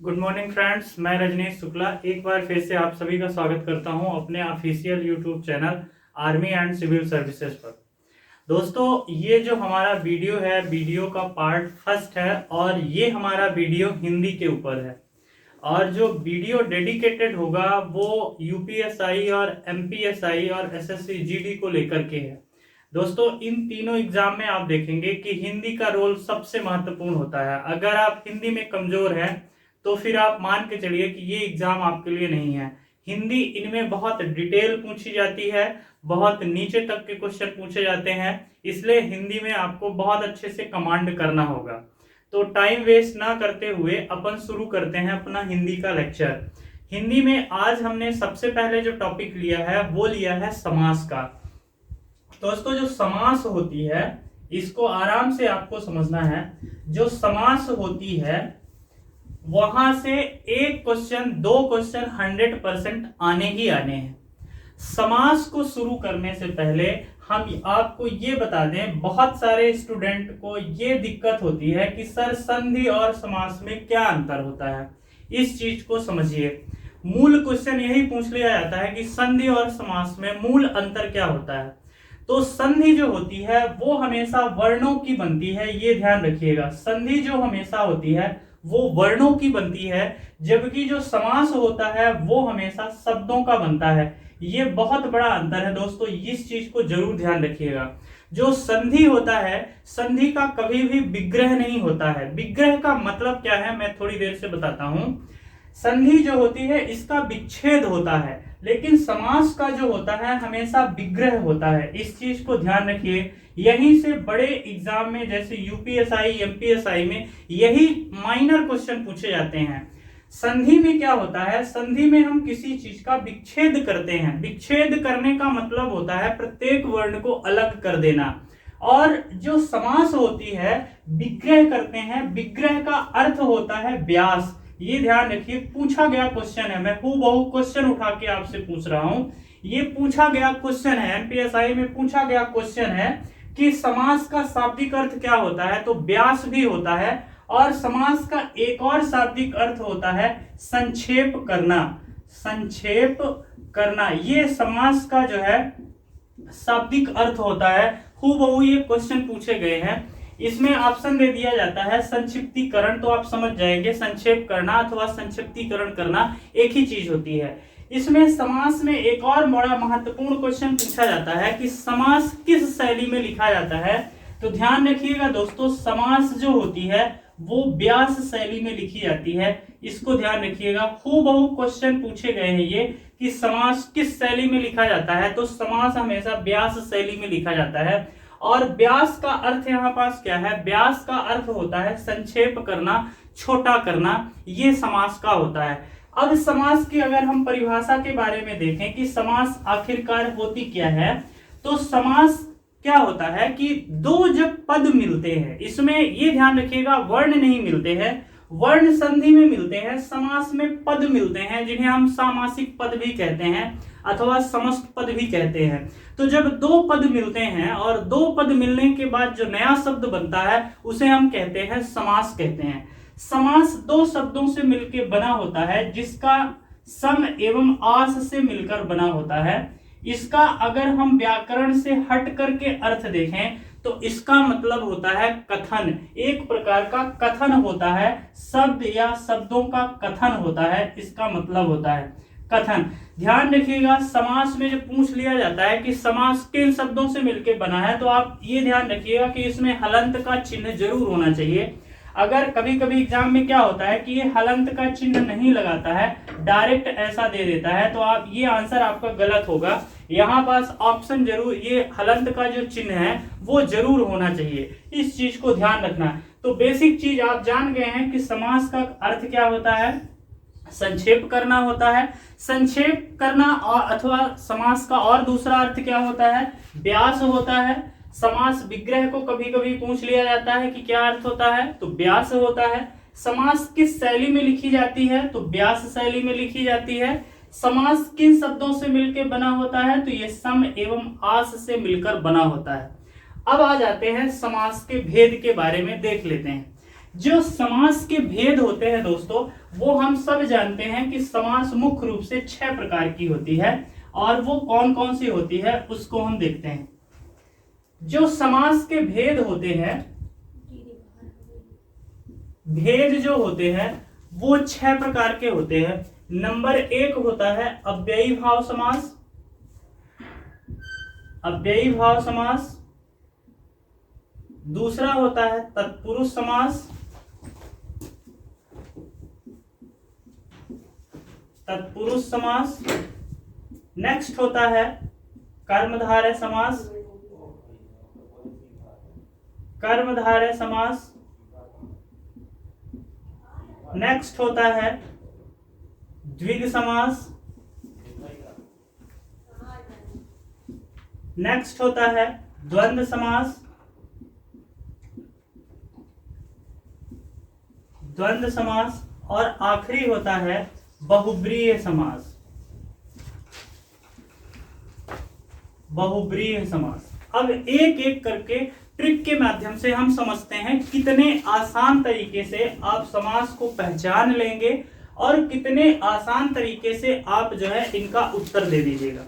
Good morning friends, मैं रजनीश शुक्ला एक बार फिर से आप सभी का स्वागत करता हूं अपने official YouTube channel army and civil services पर। दोस्तों, ये जो हमारा वीडियो है, वीडियो का पार्ट फर्स्ट है और ये हमारा वीडियो हिंदी के ऊपर है। और जो वीडियो डेडिकेटेड होगा वो यूपीएसआई और एमपीएसआई और एसएससी जीडी को लेकर के है। दोस्तों, इन तीनों एग्जाम में आप देखेंगे कि हिंदी का रोल सबसे महत्वपूर्ण होता है। अगर आप हिंदी में कमजोर हैं तो फिर आप मान के चलिए कि ये एग्जाम आपके लिए नहीं है। हिंदी इनमें बहुत डिटेल पूछी जाती है, बहुत नीचे तक के क्वेश्चन पूछे जाते हैं, इसलिए हिंदी में आपको बहुत अच्छे से कमांड करना होगा। तो टाइम वेस्ट ना करते हुए अपन शुरू करते हैं अपना हिंदी का लेक्चर। हिंदी में आज हमने सबसे पहले जो टॉपिक लिया है वो लिया है समास का। दोस्तों, जो समास होती है इसको आराम से आपको समझना है। जो समास होती है वहां से एक क्वेश्चन, दो क्वेश्चन 100% आने ही आने हैं। समास को शुरू करने से पहले हम आपको ये बता दें, बहुत सारे स्टूडेंट को ये दिक्कत होती है कि सर संधि और समास में क्या अंतर होता है। इस चीज को समझिए। मूल क्वेश्चन यही पूछ लिया जाता है कि संधि और समास में मूल अंतर क्या होता है। तो संधि जो होती है वो हमेशा वर्णों की बनती है, ये ध्यान रखिएगा। संधि जो हमेशा होती है वो वर्णों की बनती है, जबकि जो समास होता है वो हमेशा शब्दों का बनता है। ये बहुत बड़ा अंतर है दोस्तों, इस चीज को जरूर ध्यान रखिएगा। जो संधि होता है, संधि का कभी भी विग्रह नहीं होता है। विग्रह का मतलब क्या है मैं थोड़ी देर से बताता हूं। संधि जो होती है इसका विच्छेद होता है, लेकिन समास का जो होता है हमेशा विग्रह होता है। इस चीज को ध्यान रखिए। यहीं से बड़े एग्जाम में जैसे यूपीएसआई, एमपीएसआई में यही माइनर क्वेश्चन पूछे जाते हैं। संधि में क्या होता है, संधि में हम किसी चीज का विच्छेद करते हैं। विच्छेद करने का मतलब होता है प्रत्येक वर्ण को अलग कर देना। और जो समास होती है विग्रह करते हैं। विग्रह का अर्थ होता है व्यास। ये ध्यान रखिए, पूछा गया क्वेश्चन है, मैं हूबहू क्वेश्चन उठा के आपसे पूछ रहा हूं। ये पूछा गया क्वेश्चन है, एमपीएसआई में पूछा गया क्वेश्चन है कि समास का शाब्दिक अर्थ क्या होता है, तो व्यास भी होता है। और समास का एक और शाब्दिक अर्थ होता है संक्षेप करना। संक्षेप करना ये समास का जो है शाब्दिक अर्थ होता है। हूबहू ये क्वेश्चन पूछे गए हैं। इसमें ऑप्शन दे दिया जाता है संक्षिप्तीकरण, तो आप समझ जाएंगे संक्षेप करना अथवा संक्षिप्तीकरण करना एक ही चीज होती है। इसमें समास में एक और बड़ा महत्वपूर्ण क्वेश्चन पूछा जाता है कि समास किस शैली में लिखा जाता है। तो ध्यान रखिएगा दोस्तों, समास जो होती है वो व्यास शैली में लिखी जाती है। इसको ध्यान रखिएगा। हूबहू क्वेश्चन पूछे गए हैं ये कि समास किस शैली में लिखा जाता है, तो समास हमेशा व्यास शैली में लिखा जाता है। और व्यास का अर्थ यहाँ पास क्या है, व्यास का अर्थ होता है संक्षेप करना, छोटा करना, ये समास का होता है। अब समास की अगर हम परिभाषा के बारे में देखें कि समास आखिरकार होती क्या है, तो समास क्या होता है कि दो जब पद मिलते हैं, इसमें ये ध्यान रखिएगा वर्ण नहीं मिलते हैं, वर्ण संधि में मिलते हैं। समास में पद मिलते हैं जिन्हें हम सामासिक पद भी कहते हैं अथवा समस्त पद भी कहते हैं। तो जब दो पद मिलते हैं और दो पद मिलने के बाद जो नया शब्द बनता है उसे हम कहते हैं समास कहते हैं। समास दो शब्दों से मिलकर बना होता है, जिसका सम एवं आस से मिलकर बना होता है। इसका अगर हम व्याकरण से हट करके अर्थ देखें तो इसका मतलब होता है कथन। एक प्रकार का कथन होता है, शब्द या शब्दों का कथन होता है, इसका मतलब होता है कथन। ध्यान रखिएगा, समास में जब पूछ लिया जाता है कि समास किन शब्दों से मिलकर बना है, तो आप ये ध्यान रखिएगा कि इसमें हलंत का चिन्ह जरूर होना चाहिए। अगर कभी कभी एग्जाम में क्या होता है कि ये हलंत का चिन्ह नहीं लगाता है, डायरेक्ट ऐसा दे देता है, तो आप ये आंसर आपका गलत होगा। यहाँ पास ऑप्शन जरूर, ये हलंत का जो चिन्ह है वो जरूर होना चाहिए, इस चीज को ध्यान रखना। तो बेसिक चीज आप जान गए हैं कि समास का अर्थ क्या होता है, संक्षेप करना होता है। संक्षेप करना और अथवा समास का और दूसरा अर्थ क्या होता है, व्यास होता है। समास विग्रह को कभी कभी पूछ लिया जाता है कि क्या अर्थ होता है, तो व्यास होता है। समास किस शैली में लिखी जाती है, तो व्यास शैली में लिखी जाती है। समास किन शब्दों से मिलकर बना होता है, तो ये सम एवं आस से मिलकर बना होता है। अब आ जाते हैं समास के भेद के बारे में देख लेते हैं जो समास के भेद होते हैं दोस्तों, वो हम सब जानते हैं कि समास मुख्य रूप से 6 प्रकार की होती है, और वो कौन कौन सी होती है उसको हम देखते हैं। जो समास के भेद होते हैं, भेद जो होते हैं वो 6 प्रकार के होते हैं। नंबर 1 होता है अव्ययी भाव समास, अव्ययी भाव समास। दूसरा होता है तत्पुरुष समास, तत्पुरुष समास। नेक्स्ट होता है कर्मधारय समास, कर्मधारय समास। नेक्स्ट होता है द्विग समास। नेक्स्ट होता है द्वंद्व समास, द्वंद्व समास। और आखिरी होता है बहुब्रीहि समास, बहुब्रीहि समास। अब एक एक करके ट्रिक के माध्यम से हम समझते हैं कितने आसान तरीके से आप समास को पहचान लेंगे और कितने आसान तरीके से आप जो है इनका उत्तर दे दीजिएगा।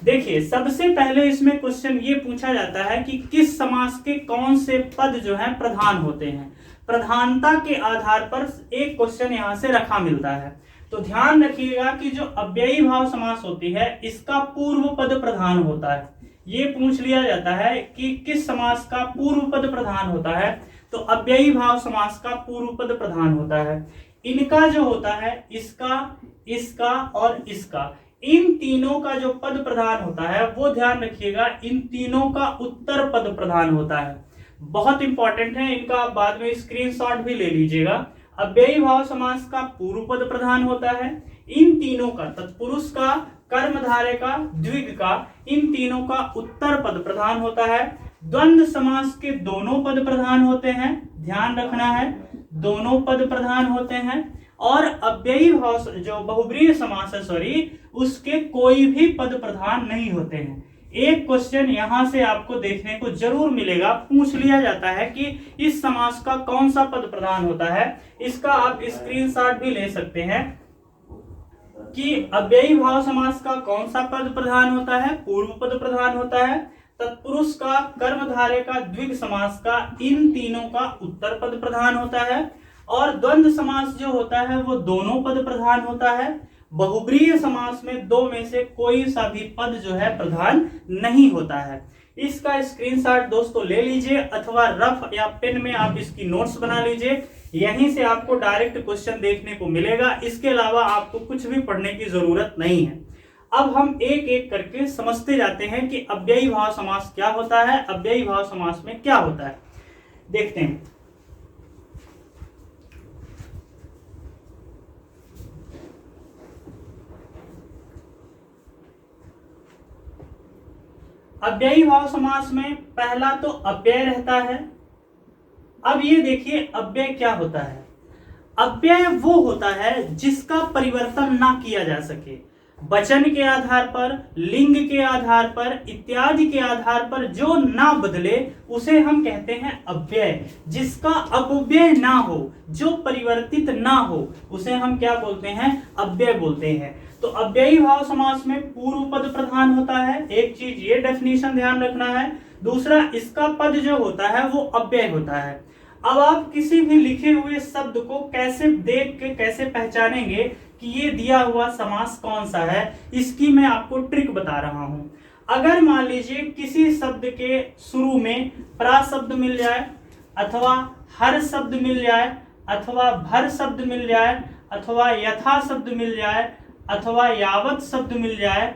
देखिए, सबसे पहले इसमें क्वेश्चन ये पूछा जाता है कि किस समास के कौन से पद जो है प्रधान होते हैं। प्रधानता के आधार पर एक क्वेश्चन यहां से रखा मिलता है। तो ध्यान रखिएगा कि जो अव्ययी भाव समास होती है इसका पूर्व पद प्रधान होता है। ये पूछ लिया जाता है कि किस समास का पूर्व पद प्रधान होता है, तो अव्ययी भाव समास का पूर्व पद प्रधान होता है। इनका जो होता है, इसका, इसका और इसका, इन तीनों का जो पद प्रधान होता है वो ध्यान रखिएगा, इन तीनों का उत्तर पद प्रधान होता है। बहुत इंपॉर्टेंट है, इनका आप बाद में स्क्रीनशॉट भी ले लीजिएगा। अव्ययी भाव समास का पूर्व पद प्रधान होता है, इन तीनों का, तत्पुरुष का, कर्मधारय का, द्विग का, इन तीनों का उत्तर पद प्रधान होता है। द्वंद्व समास के दोनों पद प्रधान होते हैं, ध्यान रखना है, दोनों पद प्रधान होते हैं। और अव्ययी भाव जो बहुब्रीहि समास है, सॉरी, उसके कोई भी पद प्रधान नहीं होते हैं। एक क्वेश्चन यहां से आपको देखने को जरूर मिलेगा, पूछ लिया जाता है कि इस समास का कौन सा पद प्रधान होता है। इसका आप स्क्रीनशॉट भी ले सकते हैं कि अव्ययी भाव समास का कौन सा पद प्रधान होता है, पूर्व पद प्रधान होता है। तत्पुरुष का, कर्मधारय का, द्विग समास का, इन तीनों का उत्तर पद प्रधान होता है। और द्वंद्व समास जो होता है वो दोनों पद प्रधान होता है। बहुब्रीहि समास में दो में से कोई सा भी पद जो है प्रधान नहीं होता है। इसका स्क्रीनशॉट दोस्तों ले लीजिए, अथवा रफ या पेन में आप इसकी नोट्स बना लीजिए। यहीं से आपको डायरेक्ट क्वेश्चन देखने को मिलेगा, इसके अलावा आपको कुछ भी पढ़ने की जरूरत नहीं है। अब हम एक एक करके समझते जाते हैं कि अव्ययी भाव समास क्या होता है, अव्ययी भाव समास में क्या होता है, देखते हैं। अव्ययी भाव समास में पहला तो अव्यय रहता है। अब ये देखिए अव्यय क्या होता है। अव्यय वो होता है जिसका परिवर्तन ना किया जा सके, वचन के आधार पर, लिंग के आधार पर, इत्यादि के आधार पर जो ना बदले उसे हम कहते हैं अव्यय। जिसका अपव्यय ना हो, जो परिवर्तित ना हो, उसे हम क्या बोलते हैं, अव्यय बोलते हैं। तो अव्ययी भाव समास में पूर्व पद प्रधान होता है, एक चीज ये डेफिनेशन ध्यान रखना है। दूसरा, इसका पद जो होता है वो अव्यय होता है। अब आप किसी भी लिखे हुए शब्द को कैसे देख के कैसे पहचानेंगे कि ये दिया हुआ समास कौन सा है, इसकी मैं आपको ट्रिक बता रहा हूं। अगर मान लीजिए किसी शब्द के शुरू में प्रा शब्द मिल जाए, अथवा हर शब्द मिल जाए, अथवा भर शब्द मिल जाए, अथवा यथा शब्द मिल जाए, अथवा यावत शब्द मिल जाए,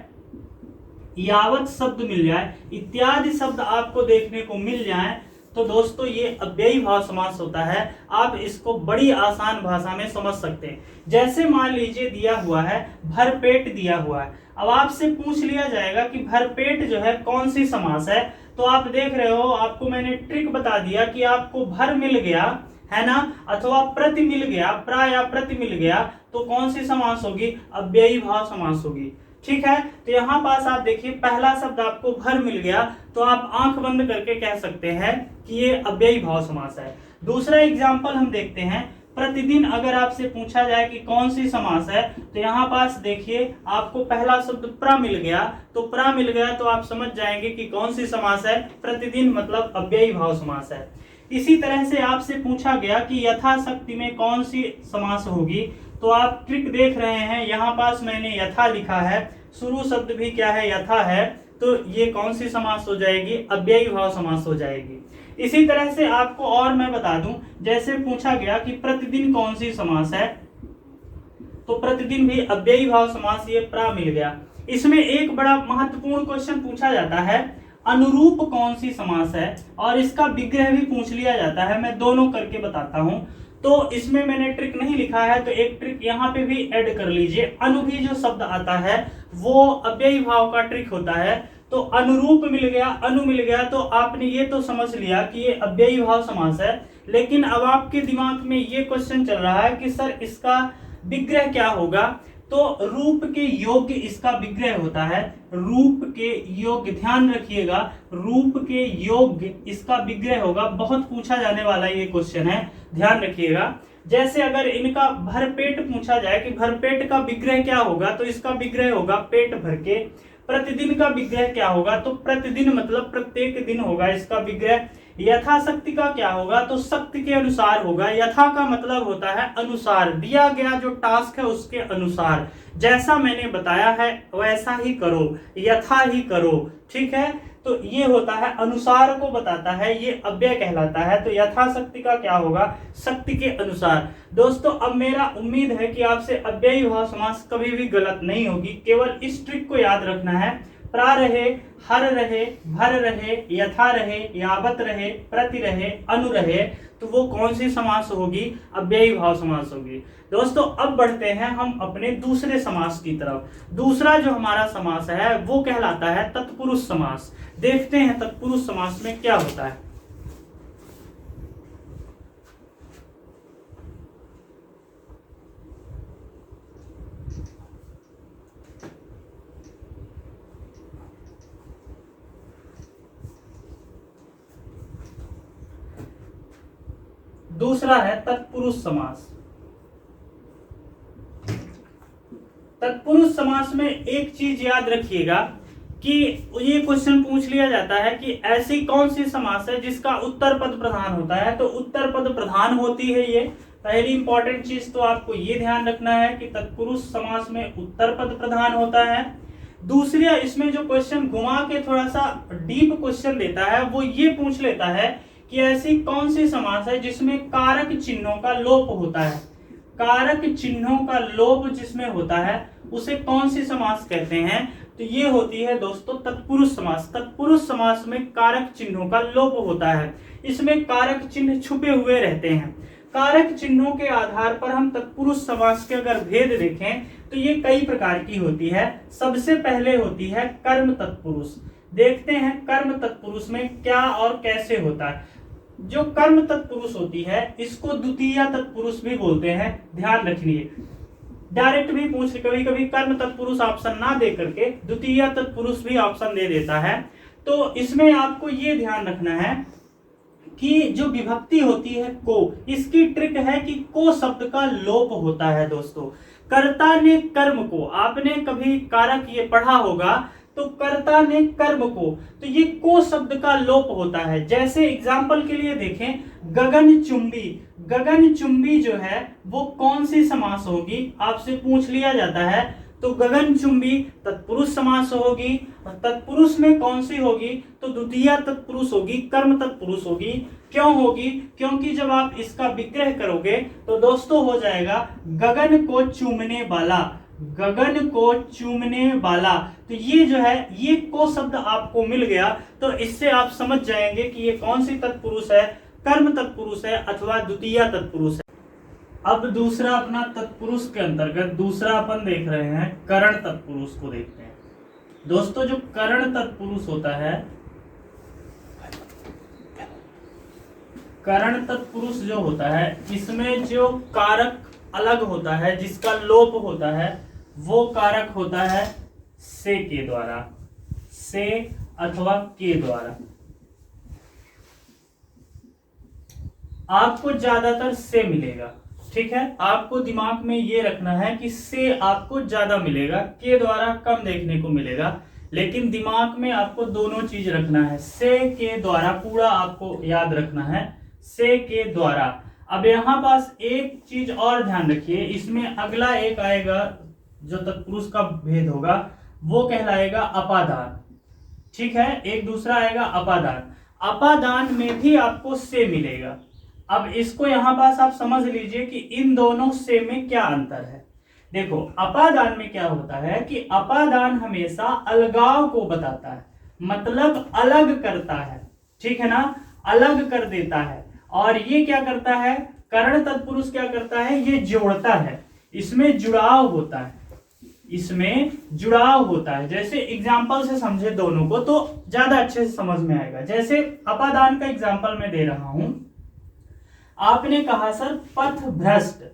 यावत शब्द मिल जाए, इत्यादि शब्द आपको देखने को मिल जाए, तो दोस्तों ये अव्ययी भाव समास होता है। आप इसको बड़ी आसान भाषा में समझ सकते हैं। जैसे मान लीजिए दिया हुआ है भरपेट दिया हुआ है। अब आपसे पूछ लिया जाएगा कि भरपेट जो है कौन सी समास है, तो आप देख रहे हो, आपको मैंने ट्रिक बता दिया कि आपको भर मिल गया है ना, अथवा प्रति मिल गया, प्रा या प्रति मिल गया, तो कौन सी समास होगी, अव्ययी भाव समास होगी। ठीक है, तो यहां पास आप देखिए पहला शब्द आपको भर मिल गया, तो आप आंख बंद करके कह सकते हैं कि ये अव्ययी भाव समास है। दूसरा एग्जाम्पल हम देखते हैं, प्रतिदिन अगर आपसे पूछा जाए कि कौन सी समास है, तो यहाँ पास देखिए आपको पहला शब्द प्र मिल गया, तो प्र मिल गया तो आप समझ जाएंगे कि कौन सी समास है, प्रतिदिन मतलब अव्ययी भाव समास है। इसी तरह से आपसे पूछा गया कि यथाशक्ति में कौन सी समास होगी, तो आप ट्रिक देख रहे हैं, यहाँ पास मैंने यथा लिखा है, शुरू शब्द भी क्या है, यथा है, तो ये कौन सी समास हो जाएगी, अव्ययी भाव समास हो जाएगी। इसी तरह से आपको और मैं बता दूं, जैसे पूछा गया कि प्रतिदिन कौन सी समास है, तो प्रतिदिन भी अव्ययी भाव समास, ये प्रा मिल गया। इसमें एक बड़ा महत्वपूर्ण क्वेश्चन पूछा जाता है, अनुरूप कौन सी समास है, और इसका विग्रह भी पूछ लिया जाता है। मैं दोनों करके बताता हूं। तो इसमें मैंने ट्रिक नहीं लिखा है, तो एक ट्रिक यहाँ पे भी ऐड कर लीजिए। अनु भी जो शब्द आता है वो अव्ययी भाव का ट्रिक होता है, तो अनुरूप मिल गया, अनु मिल गया, तो आपने ये तो समझ लिया कि ये अव्ययी भाव समास है। लेकिन अब आपके दिमाग में ये क्वेश्चन चल रहा है कि सर इसका विग्रह क्या होगा, तो रूप के योग्य इसका विग्रह होता है। रूप के योग्य, ध्यान रखिएगा, रूप के योग्य इसका विग्रह होगा। बहुत पूछा जाने वाला ये क्वेश्चन है, ध्यान रखिएगा। जैसे अगर इनका भरपेट पूछा जाए कि भरपेट का विग्रह क्या होगा, तो इसका विग्रह होगा पेट भर के। प्रतिदिन का विग्रह क्या होगा, तो प्रतिदिन मतलब प्रत्येक दिन होगा इसका विग्रह। यथाशक्ति का क्या होगा, तो शक्ति के अनुसार होगा। यथा का मतलब होता है अनुसार, दिया गया जो टास्क है उसके अनुसार, जैसा मैंने बताया है वैसा ही करो, यथा ही करो, ठीक है। तो ये होता है, अनुसार को बताता है, ये अव्यय कहलाता है। तो यथाशक्ति का क्या होगा, शक्ति के अनुसार। दोस्तों अब मेरा उम्मीद है कि आपसे अव्ययी भाव समास कभी भी गलत नहीं होगी। केवल इस ट्रिक को याद रखना है, प्रा रहे, हर रहे, भर रहे, यथा रहे, यावत रहे, प्रति रहे, अनु रहे, तो वो कौन सी समास होगी, अव्ययी भाव समास होगी। दोस्तों अब बढ़ते हैं हम अपने दूसरे समास की तरफ। दूसरा जो हमारा समास है वो कहलाता है तत्पुरुष समास। देखते हैं तत्पुरुष समास में क्या होता है। दूसरा है तत्पुरुष समास। तत्पुरुष समास में एक चीज याद रखिएगा कि ये क्वेश्चन पूछ लिया जाता है कि ऐसी कौन सी समास है जिसका उत्तर पद प्रधान होता है, तो उत्तर पद प्रधान होती है। ये पहली इंपॉर्टेंट चीज तो आपको ये ध्यान रखना है कि तत्पुरुष समास में उत्तर पद प्रधान होता है। दूसरी, इसमें जो क्वेश्चन घुमा के थोड़ा सा डीप क्वेश्चन देता है वो ये पूछ लेता है कि ऐसी कौन सी समास है जिसमें कारक चिन्हों का लोप होता है। कारक चिन्हों का लोप जिसमें होता है उसे कौन सी समास कहते हैं, तो ये होती है दोस्तों तत्पुरुष समास। तत्पुरुष समास में कारक चिन्हों का लोप होता है, इसमें कारक चिन्ह छुपे हुए रहते हैं। कारक चिन्हों के आधार पर हम तत्पुरुष समास के अगर भेद देखें तो ये कई प्रकार की होती है। सबसे पहले होती है कर्म तत्पुरुष। देखते हैं कर्म तत्पुरुष में क्या और कैसे होता है। जो कर्म तत्पुरुष होती है इसको द्वितीय तत्पुरुष भी बोलते हैं, ध्यान रखिए। डायरेक्ट भी पूछ, कभी कभी कर्म तत्पुरुष ऑप्शन ना दे करके द्वितीय तत्पुरुष भी ऑप्शन दे देता है। तो इसमें आपको ये ध्यान रखना है कि जो विभक्ति होती है को, इसकी ट्रिक है कि को शब्द का लोप होता है। दोस्तों कर्ता ने कर्म को, आपने कभी कारक ये पढ़ा होगा, तो कर्ता ने कर्म को, तो ये को शब्द का लोप होता है। जैसे एग्जाम्पल के लिए देखें, गगन चुंबी। गगन चुंबी जो है वो कौन सी समास होगी, आपसे पूछ लिया जाता है। तो गगन चुंबी तत्पुरुष समास होगी, और तत्पुरुष में कौन सी होगी, तो द्वितीय तत्पुरुष होगी, कर्म तत्पुरुष होगी। क्यों होगी, क्योंकि जब आप इसका विग्रह करोगे तो दोस्तों हो जाएगा गगन को चूमने वाला, गगन को चूमने वाला। तो ये जो है ये को शब्द आपको मिल गया, तो इससे आप समझ जाएंगे कि ये कौन सी तत्पुरुष है, कर्म तत्पुरुष है अथवा द्वितीय तत्पुरुष है। अब दूसरा अपना तत्पुरुष के अंतर्गत दूसरा अपन देख रहे हैं करण तत्पुरुष को देखते हैं। दोस्तों जो करण तत्पुरुष होता है, करण तत्पुरुष जो होता है इसमें जो कारक अलग होता है, जिसका लोप होता है, वो कारक होता है से के द्वारा, से अथवा के द्वारा। आपको ज्यादातर से मिलेगा। ठीक है, आपको दिमाग में ये रखना है कि से आपको ज्यादा मिलेगा, के द्वारा कम देखने को मिलेगा। लेकिन दिमाग में आपको दोनों चीज रखना है, से के द्वारा पूरा आपको याद रखना है, से के द्वारा। अब यहां पास एक चीज और ध्यान रखिए, इसमें अगला एक आएगा जो तत्पुरुष का भेद होगा, वो कहलाएगा अपादान। ठीक है, एक दूसरा आएगा अपादान। अपादान में भी आपको से मिलेगा। अब इसको यहां पास आप समझ लीजिए कि इन दोनों से में क्या अंतर है। देखो, अपादान में क्या होता है कि अपादान हमेशा अलगाव को बताता है, मतलब अलग करता है। ठीक है ना, अलग कर देता है। और ये क्या करता है, करण तत्पुरुष क्या करता है, ये जोड़ता है, इसमें जुड़ाव होता है, इसमें जुड़ाव होता है। जैसे एग्जाम्पल से समझे दोनों को तो ज्यादा अच्छे से समझ में आएगा। जैसे अपादान का एग्जाम्पल मैं दे रहा हूं, आपने कहा सर पथ भ्रष्ट।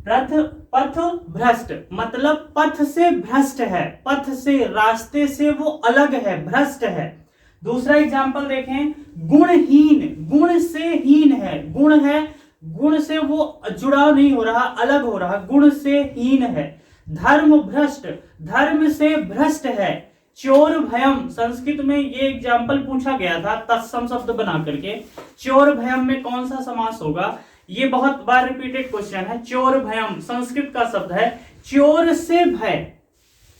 पथ भ्रष्ट मतलब पथ से भ्रष्ट है, पथ से, रास्ते से वो अलग है, भ्रष्ट है। दूसरा एग्जाम्पल देखें, गुणहीन, गुण से हीन है, गुण है, गुण से वो जुड़ाव नहीं हो रहा, अलग हो रहा, गुण से हीन है। धर्म भ्रष्ट, धर्म से भ्रष्ट है। चोर भयम, संस्कृत में ये एग्जाम्पल पूछा गया था तत्सम शब्द बना करके, चोर भयम में कौन सा समास होगा, ये बहुत बार रिपीटेड क्वेश्चन है। चोर भयम संस्कृत का शब्द है, चोर से भय,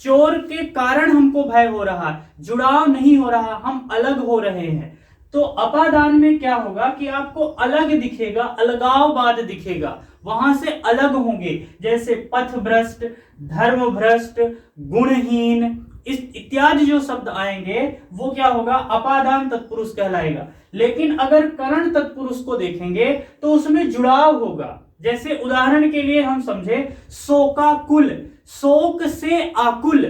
चोर के कारण हमको भय हो रहा, जुड़ाव नहीं हो रहा, हम अलग हो रहे हैं। तो अपादान में क्या होगा कि आपको अलग दिखेगा, अलगाववाद दिखेगा, वहां से अलग होंगे। जैसे पथ भ्रष्ट, धर्म भ्रष्ट, गुणहीन, इस इत्यादि जो शब्द आएंगे वो क्या होगा, अपादान तत्पुरुष कहलाएगा। लेकिन अगर करण तत्पुरुष को देखेंगे तो उसमें जुड़ाव होगा। जैसे उदाहरण के लिए हम समझे शोकाकुल, शोक से आकुल,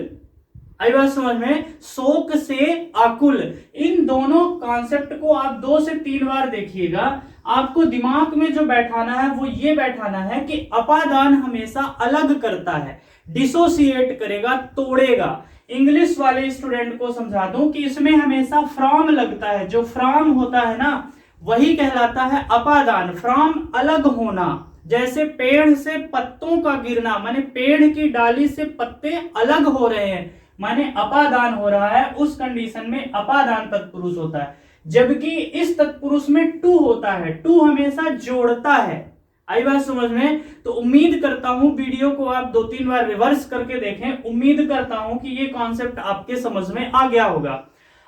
आई बात समझ में, शोक से आकुल। इन दोनों कॉन्सेप्ट को आप 2 से 3 बार देखिएगा, आपको दिमाग में जो बैठाना है वो ये बैठाना है कि अपादान हमेशा अलग करता है, डिसोसिएट करेगा, तोड़ेगा। इंग्लिश वाले स्टूडेंट को समझा दूं कि इसमें हमेशा फ्रॉम लगता है, जो फ्रॉम होता है ना वही कहलाता है अपादान, फ्रॉम अलग होना। जैसे पेड़ से पत्तों का गिरना, माने पेड़ की डाली से पत्ते अलग हो रहे हैं, माने अपादान हो रहा है, उस कंडीशन में अपादान तत्पुरुष होता है। जबकि इस तत्पुरुष में टू होता है, टू हमेशा जोड़ता है। आई बात समझ में। तो उम्मीद करता हूं वीडियो को आप 2-3 बार रिवर्स करके देखें, उम्मीद करता हूं कि ये कॉन्सेप्ट आपके समझ में आ गया होगा।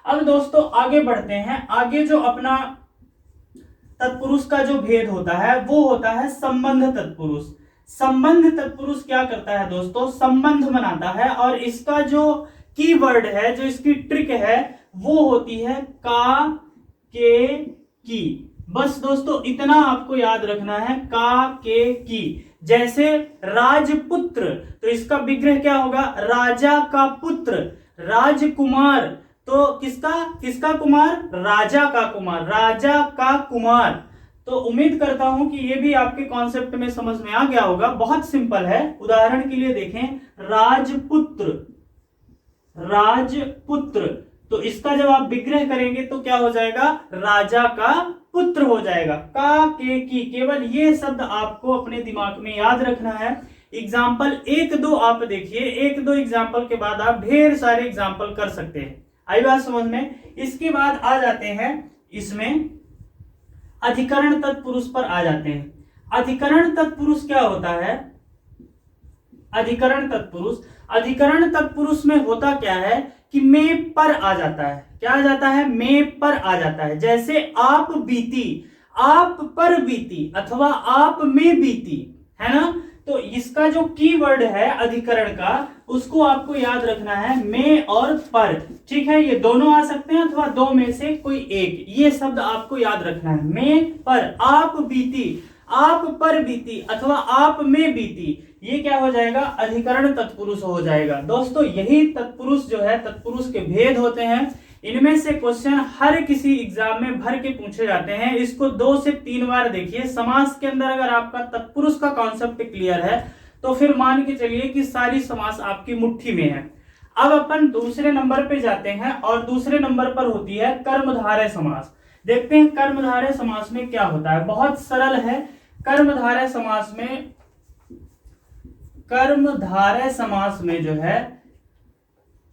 अब दोस्तों आगे बढ़ते हैं। आगे जो अपना तत्पुरुष का जो भेद होता है वो होता है संबंध तत्पुरुष। संबंध तत्पुरुष क्या करता है दोस्तों, संबंध बनाता है, और इसका जो कीवर्ड है, जो इसकी ट्रिक है वो होती है का, के, की। बस दोस्तों इतना आपको याद रखना है, का, के, की। जैसे राजपुत्र, तो इसका विग्रह क्या होगा, राजा का पुत्र। राजकुमार, तो किसका कुमार, राजा का कुमार, राजा का कुमार। तो उम्मीद करता हूं कि ये भी आपके कॉन्सेप्ट में समझ में आ गया होगा। बहुत सिंपल है, उदाहरण के लिए देखें, राजपुत्र, राजपुत्र, तो इसका जब आप विग्रह करेंगे तो क्या हो जाएगा, राजा का पुत्र हो जाएगा। का, के, की, केवल ये शब्द आपको अपने दिमाग में याद रखना है। एग्जाम्पल 1-2 आप देखिए, 1-2 एग्जाम्पल के बाद आप ढेर सारे एग्जाम्पल कर सकते हैं। आई बात समझ में। इसके बाद आ जाते हैं, इसमें अधिकरण तत्पुरुष पर आ जाते हैं। अधिकरण तत्पुरुष क्या होता है, अधिकरण तत्पुरुष में होता क्या है कि में पर आ जाता है। क्या आ जाता है, में पर आ जाता है। जैसे आप बीती, आप पर बीती, अथवा आप में बीती, है ना। तो इसका जो कीवर्ड है अधिकरण का, उसको आपको याद रखना है, में और पर। ठीक है, ये दोनों आ सकते हैं अथवा दो में से कोई एक, ये शब्द आपको याद रखना है, में पर। आप बीती, आप पर बीती, अथवा आप में बीती, ये क्या हो जाएगा, अधिकरण तत्पुरुष हो जाएगा। दोस्तों यही तत्पुरुष जो है, तत्पुरुष के भेद होते हैं। इनमें से क्वेश्चन हर किसी एग्जाम में भर के पूछे जाते हैं। इसको 2 से 3 बार देखिए। समास के अंदर अगर आपका तत्पुरुष का कॉन्सेप्ट क्लियर है तो फिर मान के चलिए कि सारी समास आपकी मुट्ठी में है। अब अपन दूसरे नंबर पे जाते हैं, और दूसरे नंबर पर होती है कर्मधारय समास। देखते हैं कर्मधारय समास में क्या होता है। बहुत सरल है कर्मधारय समास में। कर्मधारय समास में जो है,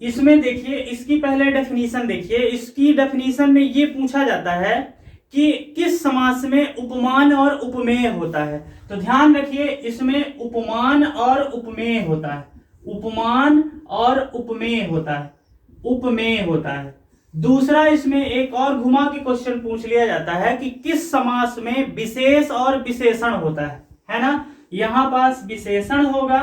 इसमें देखिए, इसकी पहले डेफिनीशन देखिए। इसकी डेफिनीशन में ये पूछा जाता है कि किस समास में उपमान और उपमेय होता है। तो ध्यान रखिए, इसमें उपमान और उपमेय होता है। उपमान और उपमेय होता है, उपमेय होता है। दूसरा, इसमें एक और घुमा के क्वेश्चन पूछ लिया जाता है कि किस समास में विशेष और विशेषण होता है ना। यहां पास विशेषण होगा,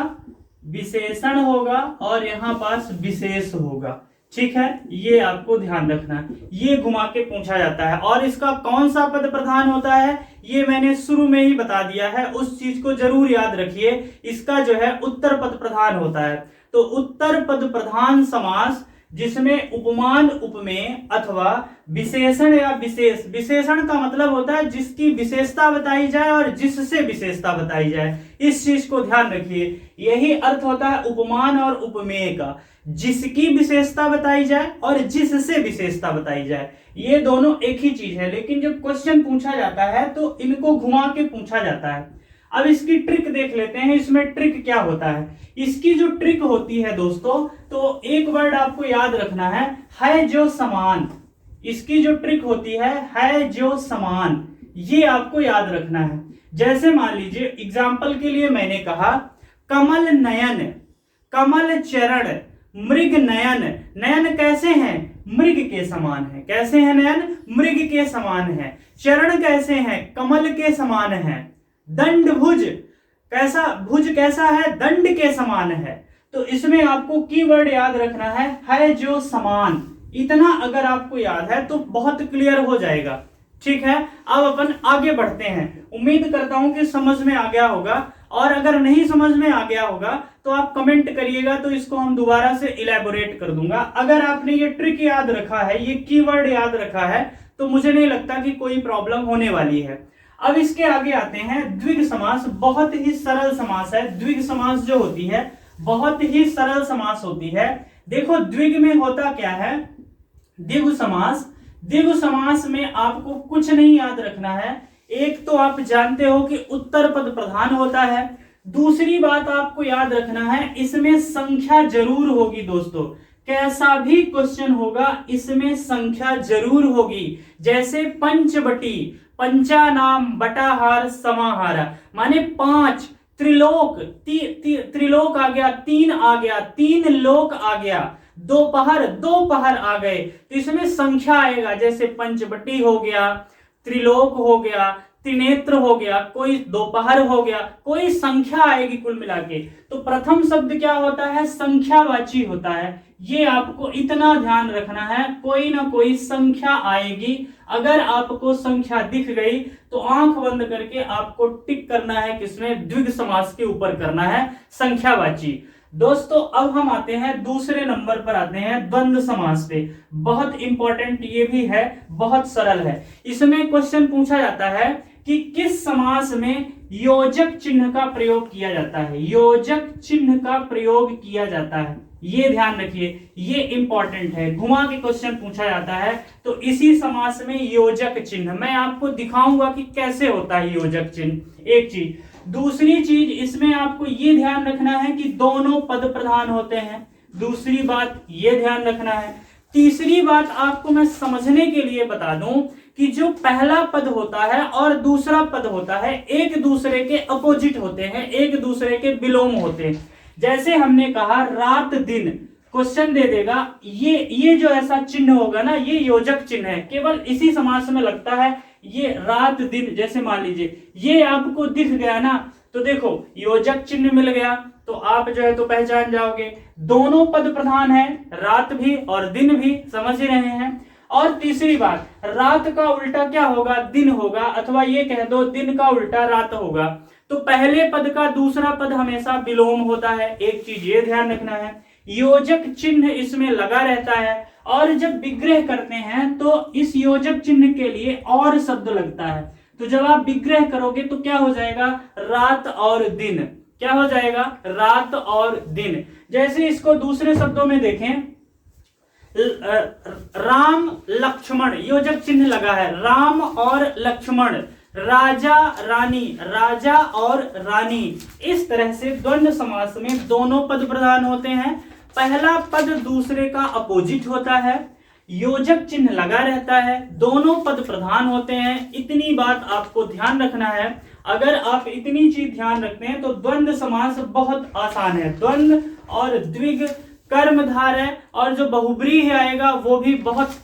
विशेषण होगा और यहां पास विशेष होगा। ठीक है, ये आपको ध्यान रखना है, ये घुमा के पूछा जाता है। और इसका कौन सा पद प्रधान होता है ये मैंने शुरू में ही बता दिया है, उस चीज को जरूर याद रखिए। इसका जो है उत्तर पद प्रधान होता है। तो उत्तर पद प्रधान समास जिसमें उपमान उपमेय अथवा विशेषण या विशेष, विशेषण का मतलब होता है जिसकी विशेषता बताई जाए और जिससे विशेषता बताई जाए, इस चीज को ध्यान रखिए। यही अर्थ होता है उपमान और उपमेय का, जिसकी विशेषता बताई जाए और जिससे विशेषता बताई जाए। ये दोनों एक ही चीज है, लेकिन जब क्वेश्चन पूछा जाता है तो इनको घुमा के पूछा जाता है। अब इसकी ट्रिक देख लेते हैं, इसमें ट्रिक क्या होता है। इसकी जो ट्रिक होती है दोस्तों, तो एक वर्ड आपको याद रखना है जो समान। इसकी जो ट्रिक होती है जो समान, ये आपको याद रखना है। जैसे मान लीजिए एग्जाम्पल के लिए मैंने कहा कमल नयन, कमल चरण, मृग नयन। नयन कैसे हैं? मृग के समान है। कैसे हैं नयन? मृग के समान है। चरण कैसे हैं? कमल के समान है। दंड भुज, कैसा भुज कैसा है? दंड के समान है। तो इसमें आपको कीवर्ड याद रखना है जो समान। इतना अगर आपको याद है तो बहुत क्लियर हो जाएगा। ठीक है, अब अपन आगे बढ़ते हैं। उम्मीद करता हूं कि समझ में आ गया होगा, और अगर नहीं समझ में आ गया होगा तो आप कमेंट करिएगा, तो इसको हम दोबारा से इलैबोरेट कर दूंगा। अगर आपने ये ट्रिक याद रखा है, ये कीवर्ड याद रखा है, तो मुझे नहीं लगता कि कोई प्रॉब्लम होने वाली है। अब इसके आगे आते हैं द्विग समास। बहुत ही सरल समास है। द्विग समास जो होती है बहुत ही सरल समास होती है। देखो द्विग में होता क्या है, द्विगु समास। द्विगु समास में आपको कुछ नहीं याद रखना है। एक तो आप जानते हो कि उत्तर पद प्रधान होता है। दूसरी बात आपको याद रखना है, इसमें संख्या जरूर होगी दोस्तों। कैसा भी क्वेश्चन होगा इसमें संख्या जरूर होगी। जैसे पंचवटी, पंचा नाम बटाहार समाहार, माने 5। त्रिलोक, त्रिलोक आ गया, 3 आ गया, 3 लोक आ गया। दोपहर, 2 पहर आ गए। तो इसमें संख्या आएगा, जैसे पंचवटी हो गया, त्रिलोक हो गया, त्रिनेत्र हो गया, कोई दोपहर हो गया, कोई संख्या आएगी कुल मिला के। तो प्रथम शब्द क्या होता है? संख्यावाची होता है। ये आपको इतना ध्यान रखना है, कोई ना कोई संख्या आएगी। अगर आपको संख्या दिख गई तो आंख बंद करके आपको टिक करना है, किसमें? द्विग समास के ऊपर करना है, संख्यावाची। दोस्तों अब हम आते हैं दूसरे नंबर पर, आते हैं द्वंद्व समास पे। बहुत इंपॉर्टेंट ये भी है, बहुत सरल है। इसमें क्वेश्चन पूछा जाता है कि किस समास में योजक चिन्ह का प्रयोग किया जाता है। योजक चिन्ह का प्रयोग किया जाता है, ये ध्यान रखिए, ये इंपॉर्टेंट है। घुमा के क्वेश्चन पूछा जाता है तो इसी समास में योजक चिन्ह, मैं आपको दिखाऊंगा कि कैसे होता है योजक चिन्ह। एक चीज। दूसरी चीज इसमें आपको ये ध्यान रखना है कि दोनों पद प्रधान होते हैं। दूसरी बात ये ध्यान रखना है। तीसरी बात आपको मैं समझने के लिए बता दूं कि जो पहला पद होता है और दूसरा पद होता है एक दूसरे के अपोजिट होते हैं, एक दूसरे के विलोम होते हैं। जैसे हमने कहा रात दिन, क्वेश्चन दे देगा ये जो ऐसा चिन्ह होगा ना, ये योजक चिन्ह है। केवल इसी समास में लगता है ये रात दिन। जैसे मान लीजिए ये आपको दिख गया ना, तो देखो योजक चिन्ह मिल गया, तो आप जो है तो पहचान जाओगे दोनों पद प्रधान है, रात भी और दिन भी, समझ ही रहे हैं। और तीसरी बात, रात का उल्टा क्या होगा? दिन होगा, अथवा ये कह दो दिन का उल्टा रात होगा। तो पहले पद का दूसरा पद हमेशा विलोम होता है, एक चीज ये ध्यान रखना है। योजक चिन्ह इसमें लगा रहता है, और जब विग्रह करते हैं तो इस योजक चिन्ह के लिए और शब्द लगता है। तो जब आप विग्रह करोगे तो क्या हो जाएगा? रात और दिन। क्या हो जाएगा? रात और दिन। जैसे इसको दूसरे शब्दों में देखें, राम लक्ष्मण, योजक चिन्ह लगा है, राम और लक्ष्मण, राजा रानी, राजा और रानी। इस तरह से द्वंद्व समास में दोनों पद प्रधान होते हैं, पहला पद दूसरे का अपोजिट होता है, योजक चिन्ह लगा रहता है, दोनों पद प्रधान होते हैं। इतनी बात आपको ध्यान रखना है। अगर आप इतनी चीज ध्यान रखते हैं तो द्वंद्व समास बहुत आसान है। द्वंद्व और द्विग कर्मधार है, और जो बहुब्रीहि आएगा वो भी बहुत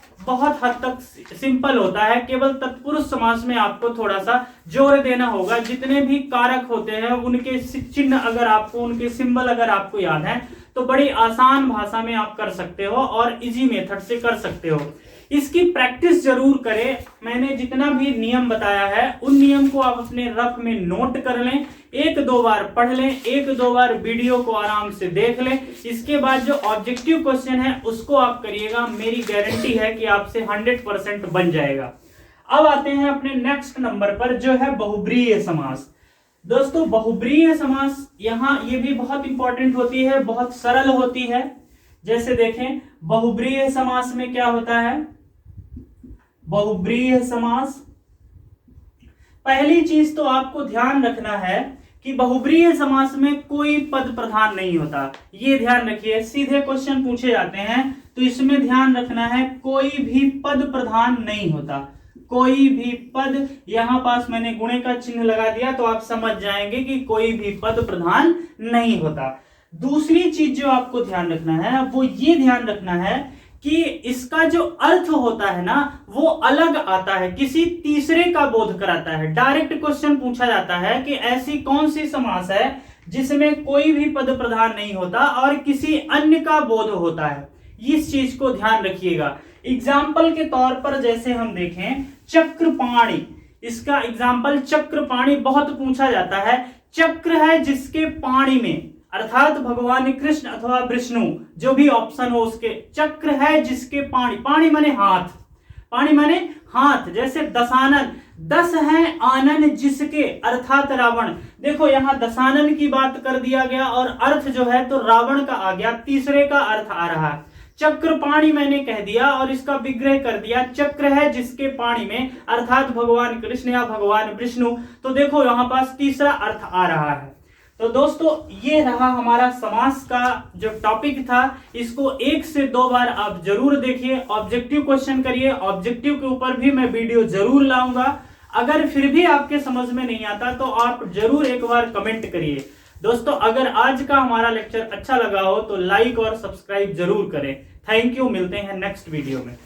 हद तक सिंपल होता है। केवल तत्पुरुष समास में आपको थोड़ा सा जोर देना होगा। जितने भी कारक होते हैं उनके चिन्ह अगर आपको, उनके सिंबल अगर आपको याद है तो बड़ी आसान भाषा में आप कर सकते हो और इजी मेथड से कर सकते हो। इसकी प्रैक्टिस जरूर करें। मैंने जितना भी नियम बताया है उन नियम को आप अपने रफ में नोट कर लें, एक दो बार पढ़ लें, एक दो बार वीडियो को आराम से देख लें। इसके बाद जो ऑब्जेक्टिव क्वेश्चन है उसको आप करिएगा, मेरी गारंटी है कि आपसे 100% बन जाएगा। अब आते हैं अपने नेक्स्ट नंबर पर जो है बहुब्रीहि समास। दोस्तों बहुब्रीहि समास यहाँ ये भी बहुत इंपॉर्टेंट होती है, बहुत सरल होती है। जैसे देखें बहुब्रीहि समास में क्या होता है, बहुब्रीहि समास, पहली चीज तो आपको ध्यान रखना है कि बहुब्रीहि समास में कोई पद प्रधान नहीं होता। ये ध्यान रखिए, सीधे क्वेश्चन पूछे जाते हैं तो इसमें ध्यान रखना है कोई भी पद प्रधान नहीं होता। कोई भी पद, यहां पास मैंने गुणे का चिन्ह लगा दिया तो आप समझ जाएंगे कि कोई भी पद प्रधान नहीं होता। दूसरी चीज जो आपको ध्यान रखना है वो ये ध्यान रखना है कि इसका जो अर्थ होता है ना वो अलग आता है, किसी तीसरे का बोध कराता है। डायरेक्ट क्वेश्चन पूछा जाता है कि ऐसी कौन सी समास है जिसमें कोई भी पद प्रधान नहीं होता और किसी अन्य का बोध होता है। इस चीज को ध्यान रखिएगा। एग्जाम्पल के तौर पर जैसे हम देखें चक्रपाणि, इसका एग्जाम्पल चक्रपाणि बहुत पूछा जाता है। चक्र है जिसके पाणि में, अर्थात भगवान कृष्ण अथवा विष्णु जो भी ऑप्शन हो उसके, चक्र है जिसके पाणि, पाणि माने हाथ, पाणि माने हाथ। जैसे दशानन, दस है आनन जिसके, अर्थात रावण। देखो यहाँ दशानन की बात कर दिया गया और अर्थ जो है तो रावण का आ गया, तीसरे का अर्थ आ रहा है। चक्रपाणि मैंने कह दिया और इसका विग्रह कर दिया, चक्र है जिसके पाणि में, अर्थात भगवान कृष्ण या भगवान विष्णु। तो देखो यहाँ पास तीसरा अर्थ आ रहा है। तो दोस्तों ये रहा हमारा समास का जो टॉपिक था। इसको 1 से 2 बार आप जरूर देखिए, ऑब्जेक्टिव क्वेश्चन करिए। ऑब्जेक्टिव के ऊपर भी मैं वीडियो जरूर लाऊंगा। अगर फिर भी आपके समझ में नहीं आता तो आप जरूर एक बार कमेंट करिए। दोस्तों अगर आज का हमारा लेक्चर अच्छा लगा हो तो लाइक और सब्सक्राइब जरूर करें। थैंक यू, मिलते हैं नेक्स्ट वीडियो में।